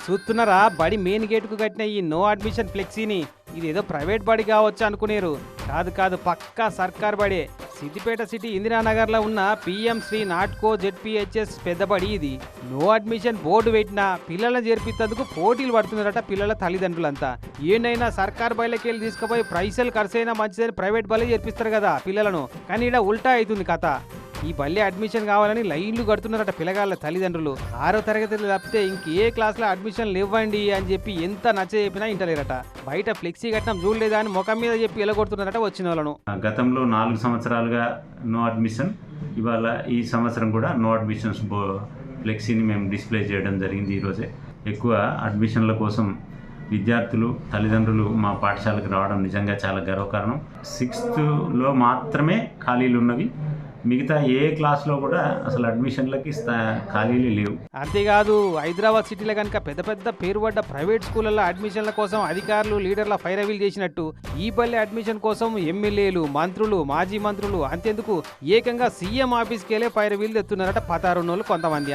చూస్తున్నారా బడి main gate కు కట్టిన ఈ నో అడ్మిషన్ ఫ్లెక్సీని ఇదేదో ప్రైవేట్ బడి కావచ్చు అనుకునేరు. కాదు కాదు, పక్కా సర్కార్ బడే. సిద్దిపేట సిటీ ఇందిరానగర్ లో ఉన్న పిఎం శ్రీ నాట్కో జెడ్పీహెచ్ఎస్ పెద్ద బడి ఇది. నో అడ్మిషన్ బోర్డు పెట్టినా పిల్లలను చేర్పించేందుకు పోటీలు పడుతున్నారట పిల్లల తల్లిదండ్రులంతా. ఏంటైనా సర్కార్ బడిలోకి వెళ్ళి తీసుకుపోయి పైసలు ఖర్చు అయినా మంచిదని ప్రైవేట్ బడి చేర్పిస్తారు కదా పిల్లలను. కానీ ఇక్కడ ఉల్టా అవుతుంది కథ. ఈ బల్లి అడ్మిషన్ కావాలని లైన్లు కడుతున్నారట పిల్లగాళ్ళ తల్లిదండ్రులు. 6వ తరగతిలో తప్పితే ఇంకే క్లాస్లో అడ్మిషన్లు ఇవ్వండి అని చెప్పి ఎంత నచ్చ చెప్పినా ఇంటలేరట. బయట ఫ్లెక్సీ కట్టడం చూడలేదా అని ముఖం మీద చెప్పి ఎలగొడుతున్నారట వచ్చిన వాళ్ళను. గతంలో 4 సంవత్సరాలుగా నో అడ్మిషన్, ఇవాళ ఈ సంవత్సరం కూడా నో అడ్మిషన్స్ ఫ్లెక్సీని మేము డిస్ప్లే చేయడం జరిగింది. ఈరోజే ఎక్కువ అడ్మిషన్ల కోసం విద్యార్థులు తల్లిదండ్రులు మా పాఠశాలకు రావడం నిజంగా చాలా గర్వకారణం. 6th మాత్రమే ఖాళీలు ఉన్నవి, మిగతా ఏ క్లాస్లో కూడా అసలు అడ్మిషన్లకి ఖాళీలు లేవు. అంతేకాదు, హైదరాబాద్ సిటీలో కనుక పెద్ద పెద్ద పేరుపడ్డ ప్రైవేట్ స్కూళ్ళల్లో అడ్మిషన్ల కోసం అధికారులు లీడర్ల ఫైరవీల్ చేసినట్టు ఈ బల్లి అడ్మిషన్ కోసం ఎమ్మెల్యేలు, మంత్రులు, మాజీ మంత్రులు, అంతేందుకు ఏకంగా సీఎం ఆఫీస్కి వెళ్ళే ఫైరవీల్ తెస్తున్నారట పతారున్నోళ్ళు కొంతమంది.